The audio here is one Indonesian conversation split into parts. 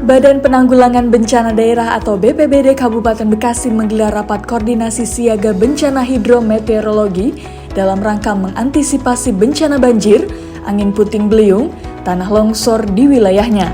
Badan Penanggulangan Bencana Daerah atau BPBD Kabupaten Bekasi menggelar rapat koordinasi siaga bencana hidrometeorologi dalam rangka mengantisipasi bencana banjir, angin puting beliung, tanah longsor di wilayahnya.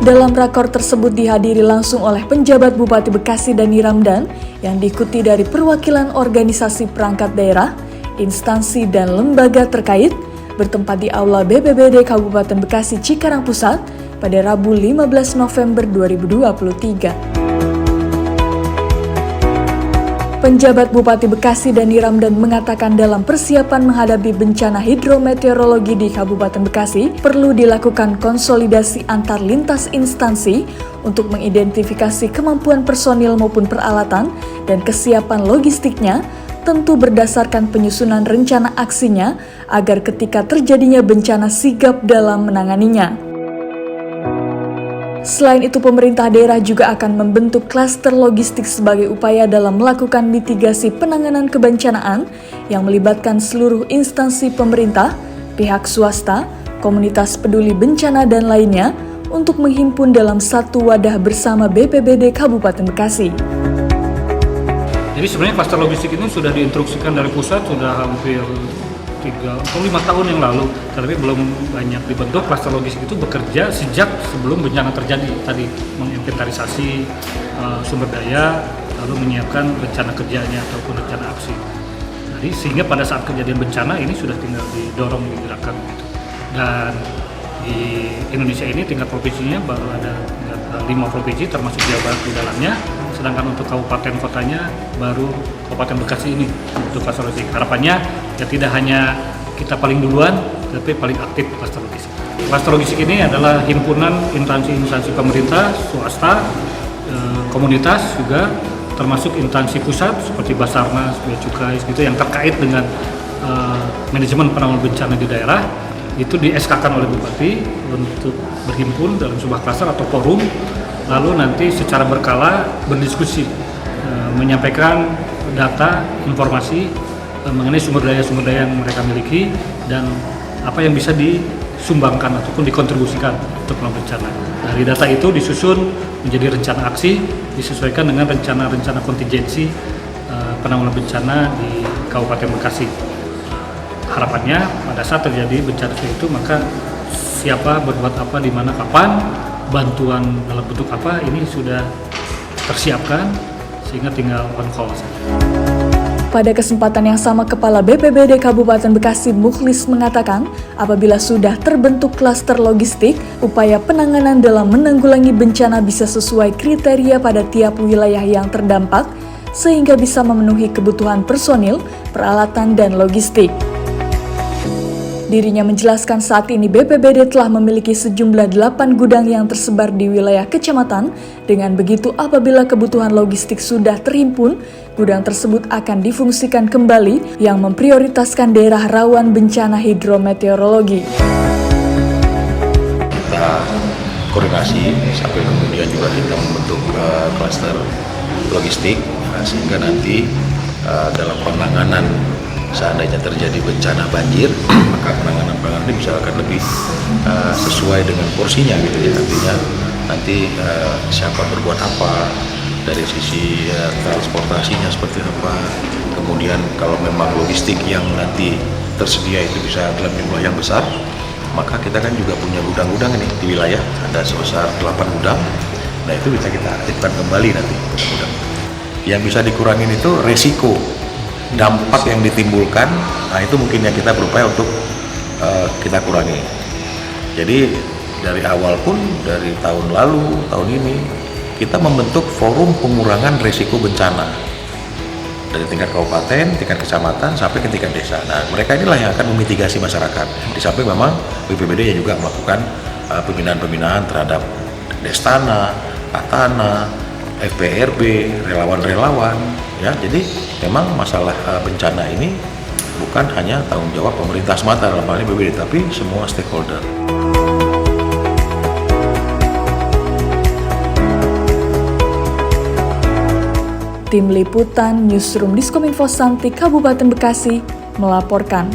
Dalam rakor tersebut dihadiri langsung oleh penjabat Bupati Bekasi Dani Ramdan yang diikuti dari perwakilan organisasi perangkat daerah, instansi dan lembaga terkait, bertempat di Aula BPBD Kabupaten Bekasi Cikarang Pusat pada Rabu 15 November 2023. Penjabat Bupati Bekasi Dani Ramdan mengatakan dalam persiapan menghadapi bencana hidrometeorologi di Kabupaten Bekasi perlu dilakukan konsolidasi antar lintas instansi untuk mengidentifikasi kemampuan personil maupun peralatan dan kesiapan logistiknya, tentu berdasarkan penyusunan rencana aksinya agar ketika terjadinya bencana sigap dalam menanganinya. Selain itu, pemerintah daerah juga akan membentuk klaster logistik sebagai upaya dalam melakukan mitigasi penanganan kebencanaan yang melibatkan seluruh instansi pemerintah, pihak swasta, komunitas peduli bencana dan lainnya untuk menghimpun dalam satu wadah bersama BPBD Kabupaten Bekasi. Jadi sebenarnya klaster logistik ini sudah diinstruksikan dari pusat sudah hampir 3 atau 5 tahun yang lalu, tapi belum banyak dibentuk. Klaster logistik itu bekerja sejak sebelum bencana terjadi, tadi menginventarisasi sumber daya, lalu menyiapkan rencana kerjanya ataupun rencana aksi. Jadi sehingga pada saat kejadian bencana ini sudah tinggal didorong, digerakkan gitu. Dan di Indonesia ini tingkat provinsinya baru ada 5 provinsi termasuk Jawa Barat di dalamnya. Sedangkan untuk kabupaten kotanya baru Kabupaten Bekasi ini untuk klaster logistik. Harapannya ya tidak hanya kita paling duluan, tapi paling aktif klaster logistik. Klaster logistik ini adalah himpunan instansi pemerintah, swasta, komunitas juga, termasuk instansi pusat seperti Basarnas, Bea Cukai gitu yang terkait dengan manajemen penanggulangan bencana di daerah. Itu di-SK-kan oleh Bupati untuk berhimpun dalam sebuah klaster atau forum. Lalu nanti secara berkala berdiskusi, menyampaikan data, informasi mengenai sumber daya yang mereka miliki dan apa yang bisa disumbangkan ataupun dikontribusikan untuk penanggulangan bencana. Dari data itu disusun menjadi rencana aksi, disesuaikan dengan rencana kontingensi penanggulangan bencana di Kabupaten Bekasi. Harapannya pada saat terjadi bencana itu maka siapa berbuat apa, di mana, kapan, bantuan dalam bentuk apa ini sudah tersiapkan sehingga tinggal on call saja. Pada kesempatan yang sama, Kepala BPBD Kabupaten Bekasi Mukhlis mengatakan apabila sudah terbentuk klaster logistik, upaya penanganan dalam menanggulangi bencana bisa sesuai kriteria pada tiap wilayah yang terdampak sehingga bisa memenuhi kebutuhan personil, peralatan, dan logistik. Dirinya menjelaskan saat ini BPBD telah memiliki sejumlah 8 gudang yang tersebar di wilayah kecamatan. Dengan begitu, apabila kebutuhan logistik sudah terhimpun, gudang tersebut akan difungsikan kembali yang memprioritaskan daerah rawan bencana hidrometeorologi. Kita koordinasi sampai kemudian juga kita membentuk klaster logistik sehingga nanti dalam penanganan seandainya terjadi bencana banjir, maka penanganan ini bisa akan lebih sesuai dengan porsinya gitu ya. Artinya nanti siapa berbuat apa, dari sisi transportasinya seperti apa, kemudian kalau memang logistik yang nanti tersedia itu bisa dalam jumlah yang besar, maka kita kan juga punya gudang-gudang ini di wilayah, ada sebesar 8 gudang. Nah itu bisa kita aktifkan kembali nanti gudang-gudang. Yang bisa dikurangin itu resiko, dampak yang ditimbulkan, nah itu mungkin yang kita berupaya untuk kita kurangi. Jadi dari awal pun, dari tahun lalu, tahun ini, kita membentuk forum pengurangan risiko bencana. Dari tingkat kabupaten, tingkat kecamatan, sampai ke tingkat desa. Nah mereka inilah yang akan memitigasi masyarakat. Di samping memang BPBD juga melakukan pembinaan terhadap Destana, Katana, FPRB, relawan-relawan, ya. Jadi memang masalah bencana ini bukan hanya tanggung jawab pemerintah semata dalam hal ini BPBD, tapi semua stakeholder. Tim Liputan Newsroom Diskominfo Santi Kabupaten Bekasi melaporkan.